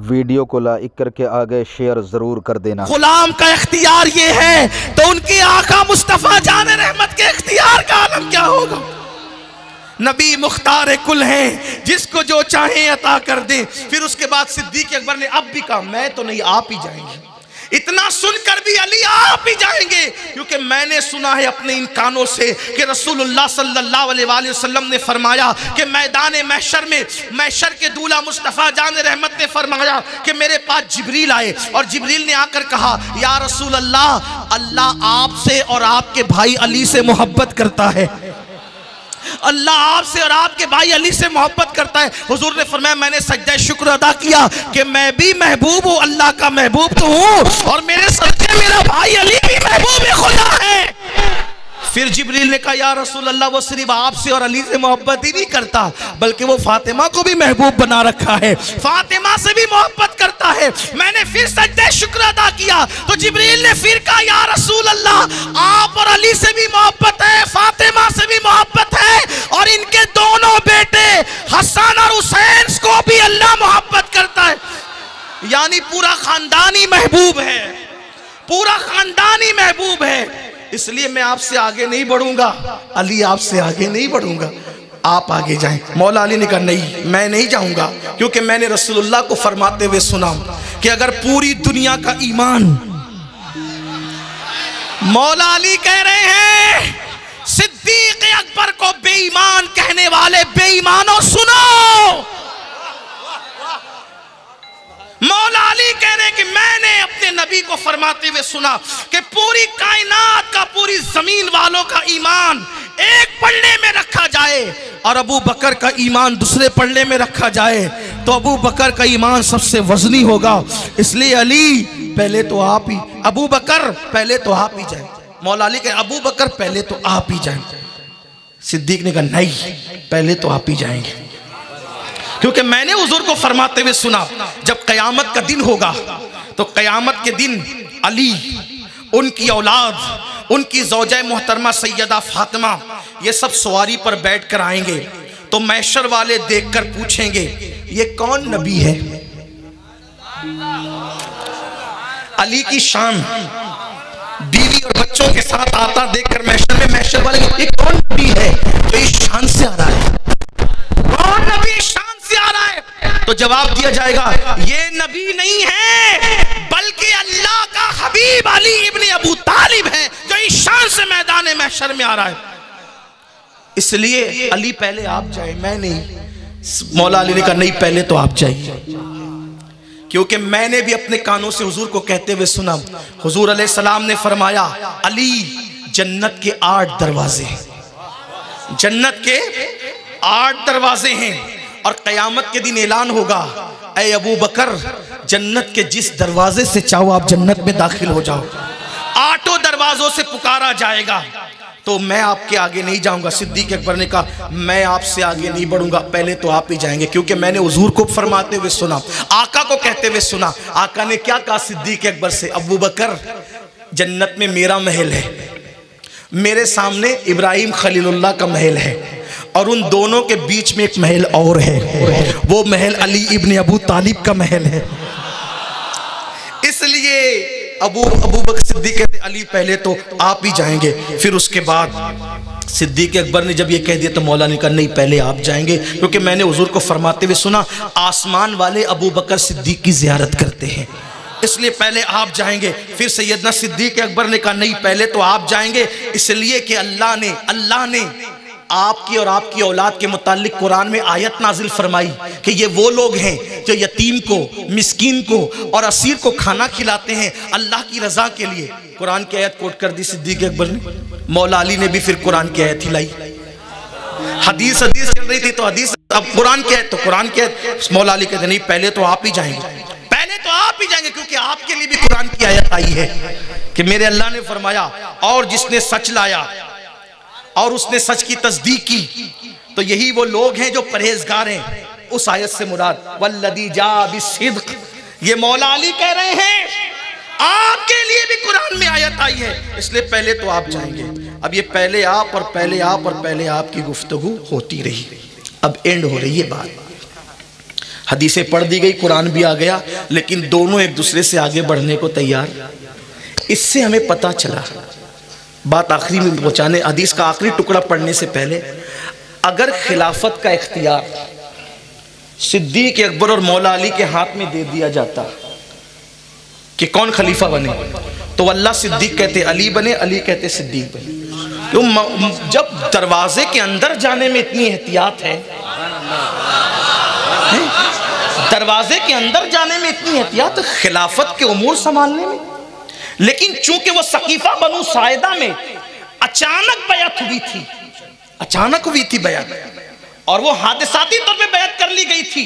Video को like करके आगे शेयर जरूर कर देना। गुलाम का इख्तियार ये है तो उनके आका मुस्तफ़ा जान रहमत के इख्तियार का आलम क्या होगा। नबी मुख्तार कुल हैं, जिसको जो चाहे अता कर दे। फिर उसके बाद सिद्दीक अकबर ने अब भी कहा मैं तो नहीं, आप ही जाएंगे। इतना सुनकर भी अली आप ही जाएंगे, क्योंकि मैंने सुना है अपने इन कानों से कि रसूलुल्लाह सल्लल्लाहु अलैहि वसल्लम ने फरमाया कि मैदान महशर में महशर के दूल्हा मुस्तफ़ा जान रहमत ने फरमाया कि मेरे पास जिब्रील आए और जिब्रील ने आकर कहा या रसूल अल्लाह, अल्लाह आपसे और आपके भाई अली से मोहब्बत करता है। अल्लाह आपसे और आपके भाई अली से मोहब्बत करता है। हुजूर ने फरमाया मैंने सजदा शुक्र अदा किया कि मैं भी महबूब हूँ, अल्लाह का महबूब तो हूँ, और मेरे सदके मेरा भाई अली भी महबूब खुदा है। फिर जिब्रील ने कहा या रसूल अल्लाह, वो सिर्फ आपसे और अली से मोहब्बत ही नहीं करता बल्कि वो फातिमा को भी महबूब बना रखा है, फातिमा से भी मोहब्बत करता है। मैंने फिर सजदे शुक्र अदा किया तो जिब्रील ने फिर कहा या रसूल अल्लाह, आप और अली से भी मोहब्बत है, फातिमा से भी मोहब्बत है, और इनके दोनों बेटे हसन और हुसैन को भी अल्लाह मोहब्बत करता है। यानी पूरा खानदान ही महबूब है, पूरा खानदान ही महबूब है। इसलिए मैं आपसे आगे नहीं बढ़ूंगा, अली आपसे आगे नहीं बढ़ूंगा, आप आगे जाएं। मौला अली ने कहा नहीं, मैं नहीं जाऊंगा, क्योंकि मैंने रसूलुल्लाह को फरमाते हुए सुना कि अगर पूरी दुनिया का ईमान, मौला अली कह रहे हैं सिद्दीक अकबर को बेईमान कहने वाले बेईमानों सुनो। मौला अली कह रहे हैं कि मैंने अपने नबी को फरमाते हुए सुना कि पूरी कायनात का, पूरी जमीन वालों का ईमान एक पल्ले में रखा जाए और अबू बकर का ईमान दूसरे पल्ले में रखा जाए तो अबू बकर का ईमान सबसे वजनी होगा। इसलिए अली पहले तो आप ही, अबू बकर पहले तो आप ही जाए। मौला अली कहे अबू बकर पहले तो आप ही जाए। सिद्दीक ने कहा नहीं, पहले तो आप ही जाएंगे, क्योंकि मैंने हुजूर को फरमाते हुए सुना जब कयामत का दिन होगा तो कयामत के दिन अली, उनकी औलाद, उनकी ज़ौजा मोहतरमा सैयदा फातिमा, ये सब सवारी पर बैठ कर आएंगे तो महशर वाले देखकर पूछेंगे ये कौन नबी है। अली की शान बीवी और बच्चों के साथ आता देखकर महशर में महशर वाले ये कौन नबी है जो इस शान से आ रहा है, कौन नबी शान से आ रहा है। तो जवाब दिया जाएगा ये नबी नहीं है बल्कि अल्लाह का हबीब अली इब्ने अबू तालिब है जो इस शान से मैदान महशर में आ रहा है। इसलिए अली पहले आप जाए, मैं नहीं। मौला अली ने कहा नहीं, पहले तो आप जाइए, क्योंकि मैंने भी अपने कानों से हुजूर को कहते हुए सुना। हुजूर अलैहिस्सलाम ने फरमाया अली जन्नत के 8 दरवाजे, जन्नत के 8 दरवाजे हैं और क़यामत के दिन ऐलान होगा ऐ अबू बकर, जन्नत के जिस दरवाजे से चाहो आप जन्नत में दाखिल हो जाओ। 8 दरवाजों से पुकारा जाएगा तो मैं आपके आगे नहीं जाऊंगा। सिद्दीक अकबर ने कहा मैं आपसे आगे नहीं बढ़ूंगा, पहले तो आप ही जाएंगे, क्योंकि मैंने हुजूर को फरमाते हुए सुना, आका को कहते हुए सुना। आका ने क्या कहा सिद्दीक अकबर से, अबू बकर जन्नत में मेरा महल है, मेरे सामने इब्राहिम खलीलुल्लाह का महल है और उन दोनों के बीच में एक महल और है, वो महल अली इब्ने अबू तालिब का महल है। इसलिए अबू बकर सिद्दीक कहते अली पहले तो आप ही जाएंगे। फिर उसके बाद सिद्दीक अकबर ने जब ये कह दिया तो मौला ने कहा नहीं, पहले आप जाएंगे, क्योंकि मैंने हुजूर को फरमाते हुए सुना आसमान वाले अबू बकर सिद्दीक की ज़ियारत करते हैं, इसलिए पहले आप जाएंगे। फिर सैयदना सिद्दीक अकबर ने कहा नहीं, पहले तो आप जाएंगे, इसलिए कि अल्लाह ने आपकी और आपकी औलाद के मुतालिक कुरान में आयत नाजिल फरमाई कि ये वो लोग हैं जो यतीम को, मिस्कीन को और असीर को खाना खिलाते हैं अल्लाह की रजा के लिए। कुरान की आयत कोट कर दी सिद्दीक अकबर ने। मौला अली ने भी फिर कुरान की आयत ही लाई। हदीस चल रही थी तो हदीस, अब कुरान की आयत तो कुरान की आयत। मौला अली कहते नहीं, पहले तो आप ही जाएंगे, पहले तो आप ही जाएंगे, क्योंकि आपके लिए भी कुरान की आयत आई है कि मेरे अल्लाह ने फरमाया और जिसने सच लाया और उसने सच की तस्दीक की तो यही वो लोग हैं जो परहेजगार हैं। उस आयत से मुराद वल्लदी जा बिस्सिद्क, ये मौला अली कह रहे हैं आपके लिए भी कुरान में आयत आई है, इसलिए पहले तो आप जाएंगे। अब ये पहले आप और पहले आप और पहले आप की गुफ्तगू होती रही, अब एंड हो रही है बात। हदीसें पढ़ दी गई, कुरान भी आ गया, लेकिन दोनों एक दूसरे से आगे बढ़ने को तैयार। इससे हमें पता चला, बात आखिरी में पहुंचाने, हदीस का आखिरी टुकड़ा पढ़ने से पहले, अगर खिलाफत का इख्तियार सिद्दीक अकबर और मौला अली के हाथ में दे दिया जाता कि कौन खलीफा बने, तो अल्लाह सिद्दीक कहते अली बने, अली कहते सिद्दीक बने। तो जब दरवाजे के अंदर जाने में इतनी एहतियात है, दरवाजे के अंदर जाने में इतनी एहतियात, खिलाफत के उमूर संभालने में। लेकिन चूंकि वो सकीफा बनु साइदा में अचानक बैअत हुई थी, अचानक हुई थी बैअत, और वो हादिसाती तौर पे बैअत कर ली गई थी,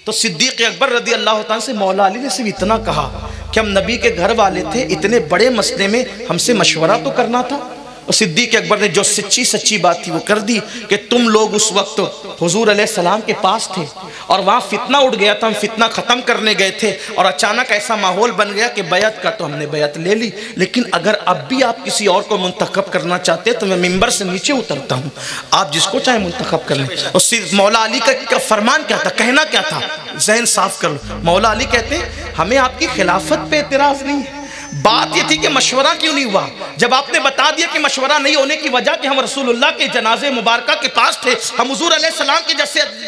तो सिद्दीक अकबर रदी अल्लाह ताला से मौला अली ने सिर्फ इतना कहा कि हम नबी के घर वाले थे, इतने बड़े मसले में हमसे मशवरा तो करना था। और सिद्दीक अकबर ने जो सच्ची बात थी वो कर दी कि तुम लोग उस वक्त हुजूर अलैहिस्सलाम के पास थे और वहाँ फितना उठ गया था, हम फितना ख़त्म करने गए थे, और अचानक ऐसा माहौल बन गया कि बैअत का, तो हमने बैअत ले ली, लेकिन अगर अब भी आप किसी और को मुंतखब करना चाहते हैं तो मैं मिंबर से नीचे उतरता हूँ, आप जिसको चाहे मुंतखब कर लें। और मौला अली का फरमान क्या था, कहना क्या था, जहन साफ कर लो। मौला अली कहते हमें आपकी खिलाफत पे एतराज़ नहीं है, बात यह थी कि मशवरा क्यों नहीं हुआ। जब आपने बता दिया कि मशवरा नहीं होने की वजह कि हम रसूलुल्लाह के जनाजे मुबारका के पास थे, हम हुजूर अलैहिस्सलाम के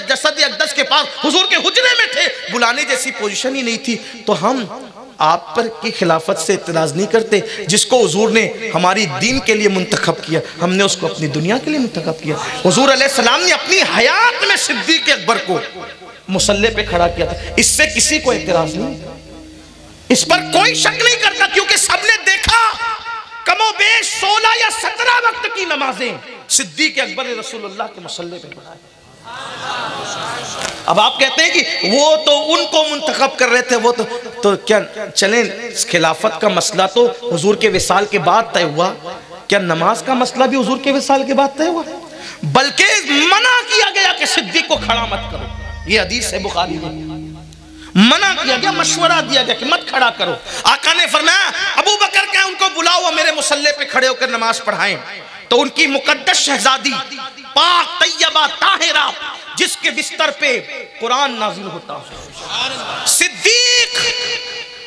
जसद अक़दस के पास हुजूर के हुजरे में थे, बुलाने जैसी पोजीशन ही नहीं थी, तो हम आप पर की खिलाफत से इतराज़ नहीं करते। जिसको हुजूर ने हमारी दीन के लिए मुंतखब किया, हमने उसको अपनी दुनिया के लिए मुंतखब किया। हुजूर अलैहिस्सलाम ने अपनी हयात में सिद्दीक अकबर को मुसल्ले पे खड़ा किया था, इससे किसी को इतराज़ नहीं, इस पर कोई शक नहीं करता, क्योंकि सबने देखा कमोबेश 16 या 17 वक्त की नमाजें सिद्दीक अकबर ने रसूलुल्लाह के मुसल्ले पे पढ़ाई। अब आप कहते हैं कि वो तो उनको मुंतखब कर रहे थे, वो तो क्या चलें, खिलाफत का मसला तो हुजूर के विसाल के बाद तय हुआ, क्या नमाज का मसला भी हुजूर के विसाल के बाद तय हुआ? बल्कि मना किया गया कि सिद्दीक को खड़ा मत करो, ये हदीस है बुखारी में, मना किया गया, मशवरा दिया गया कि मत खड़ा करो। आका ने फरमाया अबू बकर क्या, उनको बुलाओ, वो मेरे मुसल्ले पे खड़े होकर नमाज पढ़ाएं। तो उनकी मुकद्दस शहजादी पाक तैयबा ताहिरा, जिसके बिस्तर पे कुरान नाजिल होता, सिद्दीक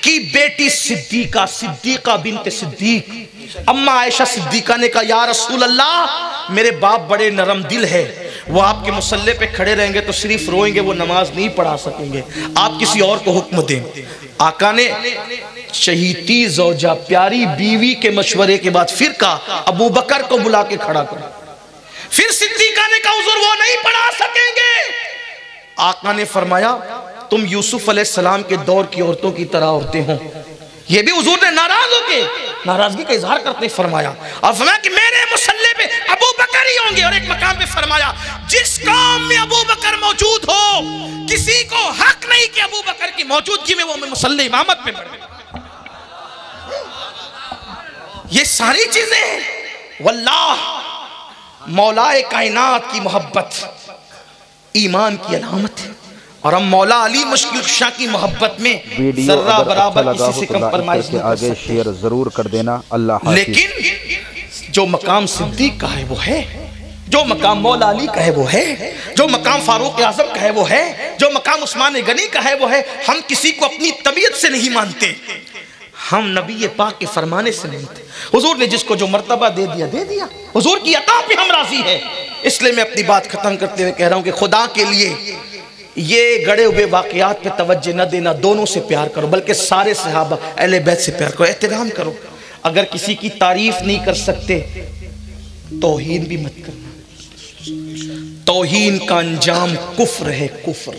की बेटी सिद्दीका बिनत सिद्दीक, अम्मा आयशा सिद्दीका ने कहा या रसूल अल्लाह, मेरे बाप बड़े नरम दिल है, वो आपके मुसल्ले पे खड़े रहेंगे तो सिर्फ रोएंगे, वो नमाज नहीं पढ़ा सकेंगे, आप किसी और को हुक्म दें। आका ने शहीदी ज़ौजा, प्यारी बीवी के मशवरे के बाद फिर कहा अबू बकर को बुला के खड़ा करो। फिर सिद्दीका ने कहा हुजूर वो नहीं पढ़ा सकेंगे। आका ने फरमाया तुम यूसुफ अलैहिस्सलाम के दौर की औरतों की तरह औरतें हो। ये भी हुजूर ने नाराज होके नाराजगी का इजहार करते फरमाया, और फरमाया कि मेरे मुसल्ले पे अबू बकर ही होंगे। और एक मकाम पे फरमाया जिस कौम में अबू बकर मौजूद हो, किसी को हक नहीं कि अबू बकर की मौजूदगी में वो मुसल्ले इमामत पे पढ़े। ये सारी चीजें वल्लाह मौलाए कायनात की मोहब्बत ईमान की अलामत है, और हम मौला अली मुश्किल कुशा की मोहब्बत में जर्रा बराबर किसी से कंप्रोमाइज नहीं कर सकते। शेयर जरूर कर देना। अल्लाह। लेकिन जो मकाम सिद्दीक का है वो है, जो मकाम मौला अली का है वो है, जो मकाम फारूक आजम का है वो है, जो मकाम उस्मान गनी का है वो है। हम किसी को अपनी तबीयत से नहीं मानते, हम नबी पाक के फरमाने से मानते। हुजूर ने जिसको जो मर्तबा दे दिया दे दिया, हुजूर की अता पे हम राजी है। इसलिए मैं अपनी बात खत्म करते हुए कह रहा हूं कि खुदा के लिए ये गड़े हुए वाकयात पे तवज्जो न देना, दोनों से प्यार करो, बल्कि सारे सहाबा अहले बैत से प्यार करो, एहतराम करो। अगर किसी की तारीफ नहीं कर सकते तौहीन भी मत करना। तौहीन का अंजाम कुफ्र है, कुफ्र।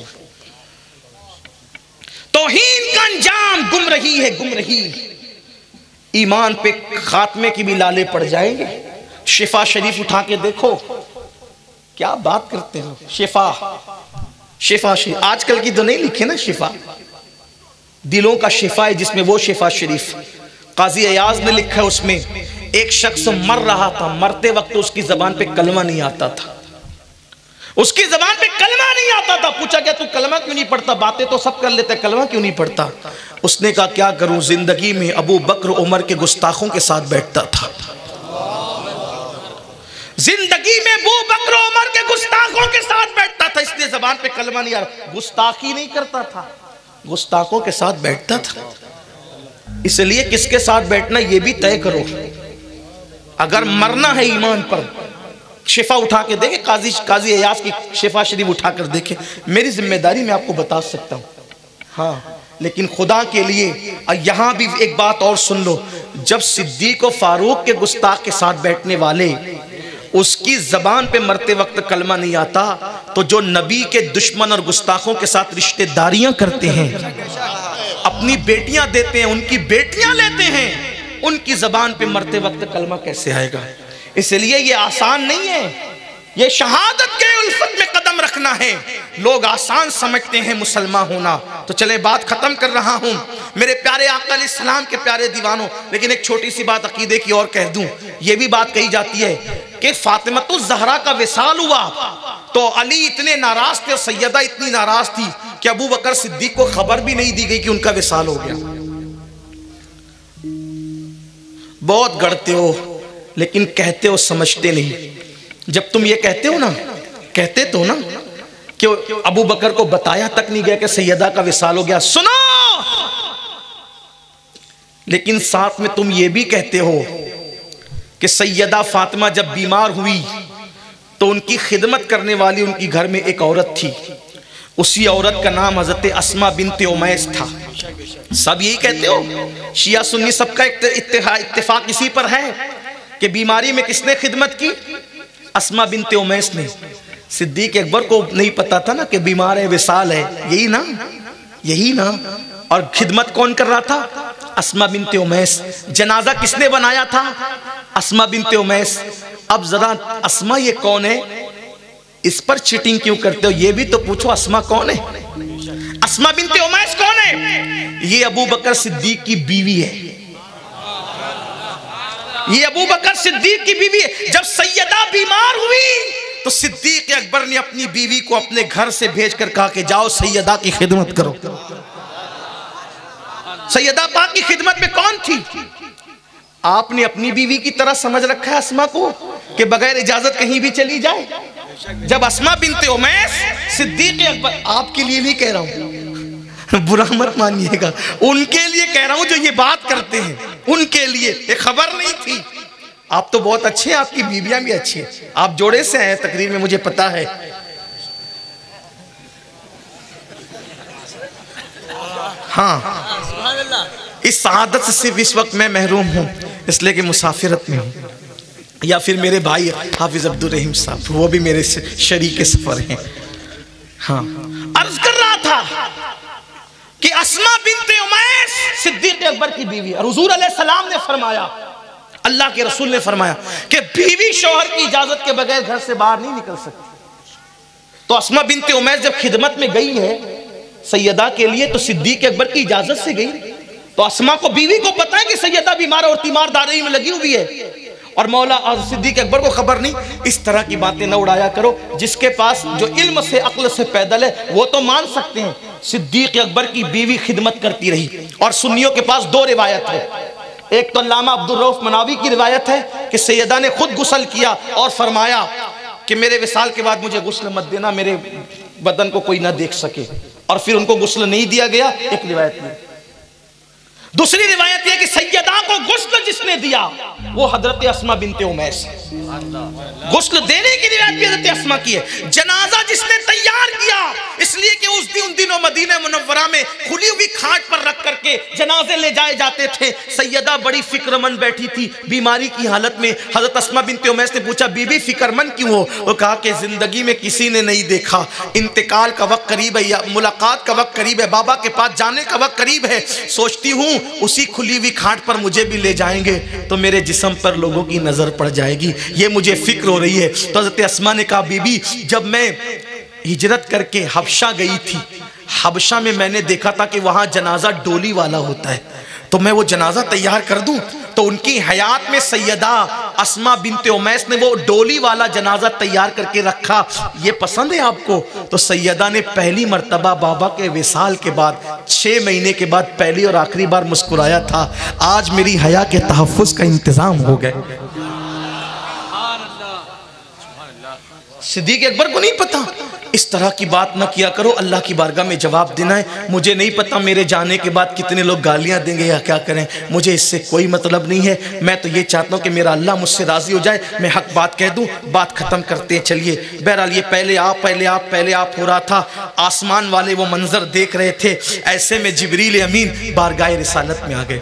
तौहीन का अंजाम गुमराही है, गुमराही। ईमान पे खात्मे की भी लाले पड़ जाएंगे। शिफा शरीफ उठा के देखो, क्या बात करते हो। शिफा शरीफ आजकल की तो नहीं लिखे ना, शिफा दिलों का शिफा है, जिसमें वो शिफा शरीफ काजी अयाज ने लिखा है। उसमें एक शख्स मर रहा था, मरते वक्त उसकी जबान पे कलमा नहीं आता था, उसकी जबान पे कलमा नहीं आता था। पूछा क्या तू कलमा क्यों नहीं पढ़ता, बातें तो सब कर लेते, कलमा क्यों नहीं पढ़ता। उसने कहा क्या करूं, जिंदगी में अबू बकर उमर के गुस्ताखों के साथ बैठता था, जिंदगी जिंदगी में अबू बकर उमर के गुस्ताखों के साथ बैठता था, इसलिए जबान पे कलमा नहीं आ रहा, गुस्ताखी नहीं करता था, गुस्ताखों के साथ बैठता था। इसलिए किसके साथ बैठना ये भी तय करो। अगर मरना है ईमान पर, शिफा उठा के देखे, काजी अयाज की शिफा शरीफ उठा कर देखे, मेरी जिम्मेदारी मैं आपको बता सकता हूँ। हाँ, लेकिन खुदा के लिए यहाँ भी एक बात और सुन लो, जब सिद्दीक और फारूक के गुस्ताख के साथ बैठने वाले उसकी जबान पे मरते वक्त कलमा नहीं आता, तो जो नबी के दुश्मन और गुस्ताखों के साथ रिश्तेदारियां करते हैं, अपनी बेटियां देते हैं, उनकी बेटियां लेते हैं, उनकी जबान पे मरते वक्त कलमा कैसे आएगा? इसलिए ये आसान नहीं है, ये शहादत के उल्फत में कदम रखना है। लोग आसान समझते हैं मुसलमान होना। तो चले बात खत्म कर रहा हूं मेरे प्यारे आका अलैहिस्सलाम के प्यारे दीवानों, लेकिन एक छोटी सी बात अकीदे की और कह दूं। ये भी बात कही जाती है कि फातिमतुज़ ज़हरा का विसाल हुआ तो अली इतने नाराज थे और सैयदा इतनी नाराज थी कि अबू बकर सिद्दीक को खबर भी नहीं दी गई कि उनका विसाल हो गया। बहुत गढ़ते हो लेकिन कहते हो समझते नहीं। जब तुम ये कहते हो ना, कहते तो ना कि अबू बकर को बताया तक नहीं गया कि सैयदा का विसाल हो गया, सुनो, लेकिन साथ में तुम ये भी कहते हो कि सैयदा फातिमा जब बीमार हुई तो उनकी खिदमत करने वाली उनकी घर में एक औरत थी, उसी औरत का नाम हजरत अस्मा बिन्ते उमैस था। सब यही कहते हो, शिया सुन्नी सबका इत्तेफाक इसी पर है कि बीमारी में किसने खिदमत की? अस्मा बिन्ते उमैस ने। सिद्दीक अकबर को नहीं पता था ना कि बीमार है, विसाल है, यही ना, यही ना। और खिदमत कौन कर रहा था? अस्मा बिन्ते उमैस। जनाजा किसने बनाया था? अस्मा बिन्ते उमैस। अब जरा अस्मा ये कौन है, इस पर चीटिंग क्यों करते हो? ये भी तो पूछो, अस्मा कौन है? अस्मा बिन्ते उमैस कौन है? ये अबू बकर सिद्दीक की बीवी है, ये अबू बकर सिद्दीक की बीवी है। जब सैयदा बीमार हुई तो सिद्दीक अकबर ने अपनी बीवी को अपने घर से भेजकर कहा कि जाओ सैयदा की खिदमत करो। सैयदा पाक की खिदमत में कौन थी? आपने अपनी बीवी की तरह समझ रखा है अस्मा को कि बगैर इजाजत कहीं भी चली जाए। जब अस्मा बिन्ते उमैस सिद्दीक अकबर, आपके लिए नहीं कह रहा हूं, बुरा मत मानिएगा, उनके लिए कह रहा हूं जो ये बात करते हैं, उनके लिए ये खबर नहीं थी। आप तो बहुत अच्छे हैं, आपकी बीवियां भी अच्छी हैं, आप जोड़े से आए तकरीर में, मुझे पता है। हाँ, इस सआदत से सिर्फ इस वक्त मैं महरूम हूं इसलिए कि मुसाफिरत में हूं, या फिर मेरे भाई हाफिज अब्दुल रहीम साहब, वो भी मेरे शरीके सफर हैं। हाँ, अर्ज कर रहा था कि अस्मा बिन्ते उमैस सिद्दीक अकबर की बीवी, और हुजूर अलैहिस्सलाम ने फरमाया, अल्लाह के रसूल ने फरमाया कि बीवी शौहर की इजाजत के बगैर घर से बाहर नहीं निकल सकती। तो अस्मा बिन्ते उमैस जब खिदमत में गई है सैयदा के लिए तो सिद्दीक अकबर की इजाजत से गई। तो अस्मा को, बीवी को पता है कि सैयदा बीमार और तीमारदारी में लगी हुई है, और मौला और सिद्दीक अकबर को खबर नहीं। इस तरह की बातें न उड़ाया करो। जिसके पास जो इल्म से अक्ल से पैदल है वो तो मान सकते हैं सिद्दीक अकबर की बीवी खिदमत करती रही। और सुन्नियों के पास दो रिवायत है, एक तो अल्लामा अब्दुल रऊफ मनावी की रिवायत है कि सैयदा ने खुद गुस्ल किया और फरमाया कि मेरे विसाल के बाद मुझे गुस्ल मत देना, मेरे बदन को कोई ना देख सके, और फिर उनको गुस्ल नहीं दिया गया। एक रिवायत में। दूसरी रिवायत यह कि सैयदा को गुस्ल जिसने दिया वो हजरत अस्मा बिन्ते उमैस। गुस्ल देने की रिवायत भी हजरत अस्मा की है। जनाजा जिसने तैयार किया, इसलिए कि उन दिनों मदीना मुनव्वरा में खुली हुई खाट पर रख करके जनाजे ले जाए जाते थे। सैयदा बड़ी फिक्रमंद बैठी थी बीमारी की हालत में। हजरत अस्मा बिन्ते उमैस ने पूछा, बीबी फिक्रमंद क्यों हो? वो कहा कि जिंदगी में किसी ने नहीं देखा, इंतकाल का वक्त करीब है, या मुलाकात का वक्त करीब है, बाबा के पास जाने का वक्त करीब है। सोचती हूँ उसी खुली हुई खाट पर मुझे भी ले जाएंगे तो मेरे जिस्म पर लोगों की नजर पड़ जाएगी, ये मुझे फिक्र हो रही है। तो हज़रत अस्मा ने कहा, बीबी जब मैं हिजरत करके हबशा गई थी, हबशा में मैंने देखा था कि वहां जनाजा डोली वाला होता है, तो मैं वो जनाजा तैयार कर दूं। तो उनकी हयात में सैयदा अस्मा बिन्ते उमैस ने वो डोली वाला जनाजा तैयार करके रखा। ये पसंद है आपको? तो सैयदा ने पहली मर्तबा बाबा के विसाल के बाद 6 महीने के बाद पहली और आखिरी बार मुस्कुराया था। आज मेरी हया के तहफ़्फ़ुज़ का इंतजाम हो गया। सिद्दीक अकबर को नहीं पता। इस तरह की बात ना किया करो, अल्लाह की बारगाह में जवाब देना है। मुझे नहीं पता मेरे जाने के बाद कितने लोग गालियां देंगे या क्या करें, मुझे इससे कोई मतलब नहीं है। मैं तो ये चाहता हूँ कि मेरा अल्लाह मुझसे राजी हो जाए, मैं हक बात कह दूँ, बात खत्म करते हैं। चलिए बहरहाल ये पहले आप हो रहा था। आसमान वाले वो मंजर देख रहे थे, ऐसे में जिब्रील अमीन बारगाह रिसालत में आ गए,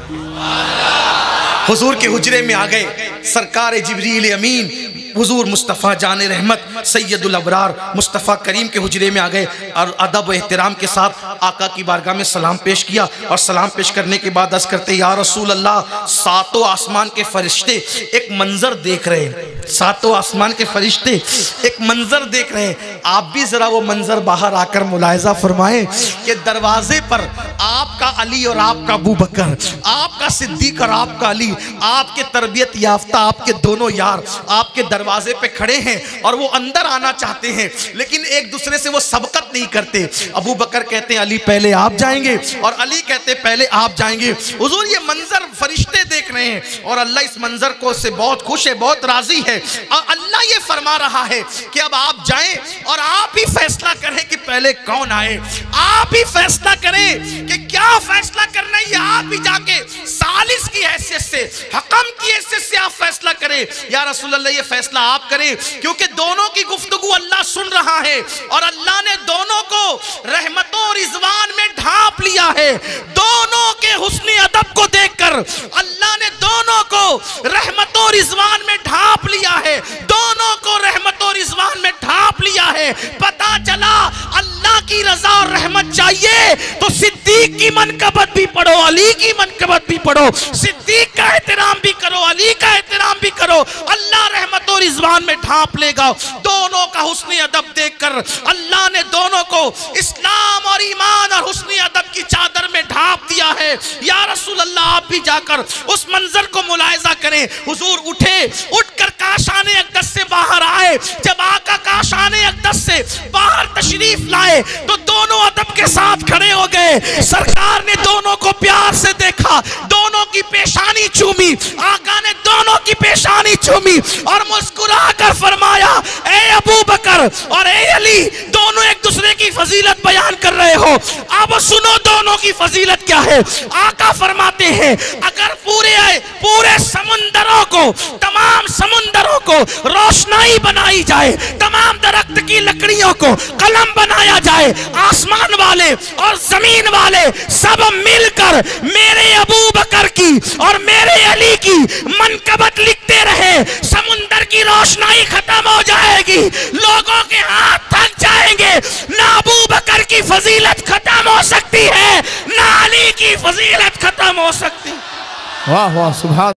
हुजूर के हुजरे में आ गए। सरकार जिब्रील अमीन हुजूर मुस्तफ़ा जान रहमत सैयदुल अबरार मुस्तफ़ा करीम के हुजरे में आ गए और अदब व एहतराम के साथ आका की बारगाह में सलाम पेश किया। और सलाम पेश करने के बाद अर्ज़ करते, या रसूल अल्लाह, सातों आसमान के फरिश्ते एक मंजर देख रहे हैं, सातों आसमान के फरिश्ते एक मंजर देख रहे हैं। आप भी जरा वो मंजर बाहर आकर मुलाहिजा फरमाएं कि दरवाजे पर आपका अली और आपका अबू बकर, आपका सिद्दीक और आपका अली, आपके तरबियत याफ्ता आपके दोनों यार आपके दरवाजे पे खड़े हैं और वो अंदर आना चाहते हैं, लेकिन एक दूसरे से वो सबकत नहीं करते। अबू बकर कहते हैं अली पहले आप जाएंगे, और अली कहते हैं पहले आप जाएंगे। हुजूर ये मंजर फरिश्ते देख रहे हैं और अल्लाह इस मंजर को से बहुत खुश है, बहुत राजी है। और अल्लाह ये फरमा रहा है कि अब आप जाएं और आप ही फैसला करें कि पहले कौन आए, आप ही फैसला करें कि क्या फैसला करना है। आप ही जाके सालिस की हैसियत से, हकम की हैसियत से आप फैसला करें। या रसूल अल्लाह ये फैसला आप करें, क्योंकि दोनों की गुफ्तगू अल्लाह सुन रहा है और अल्लाह ने दोनों को रहमतों और रिजवान में ढांप लिया है। दोनों के हुस्न अदब को देखकर अल्लाह ने दोनों को रहमतों और रिजवान में ढांप लिया है, दोनों को रहमतों और रिजवान में ढांप लिया है। पता चला अल्लाह की रजा और रहमत चाहिए तो सिद्दीक की मनकबत भी पढ़ो, अली की मनकबत भी पढ़ो, सिद्दीक का एहतराम भी करो, अली का एहतराम भी करो, अल्लाह रहमत और रिजवान में ढांप लेगा। दोनों का हुस्न अदब देखकर अल्लाह ने दोनों को इस्लाम और ईमान और हुस्न अदब की चादर में ढांप दिया है। या रसूल अल्लाह आप भी जाकर उस मंजर को मुलाहिजा करें। हुजूर उठे, उठकर काशाने अक़दस से बाहर आए। जब आका काशाने अक़दस से बाहर तशरीफ लाए तो दोनों अदब के साथ खड़े हो गए। सरकार ने दोनों को प्यार से देखा, दोनों की पेशानी चूमी, आका ने दोनों की पेशानी चूमी और मुस्कुरा कर फरमाया, ए अबू बकर और ए अली, दोनों एक दूसरे की फजीलत बयान कर रहे हो, अब सुनो दोनों की फजीलत क्या है। आका फरमाते हैं अगर पूरे समुंदरों को, तमाम समुंदरों को रोशनाई बनाई जाए, तमाम दरख्त की लकड़ियों को कलम बनाया जाए, आसमान वाले और जमीन वाले सब मिलकर मेरे अबू बकर की और मेरे अली की मनकबत लिखते रहे, समुंदर की रोशनाई खत्म हो जाएगी, लोगों के हाथ थक जाएंगे। ना अबू बकर की फजीलत खत्म हो सकती है, ना अली की फजीलत खत्म हो सकती। वाह वाह, सुभान।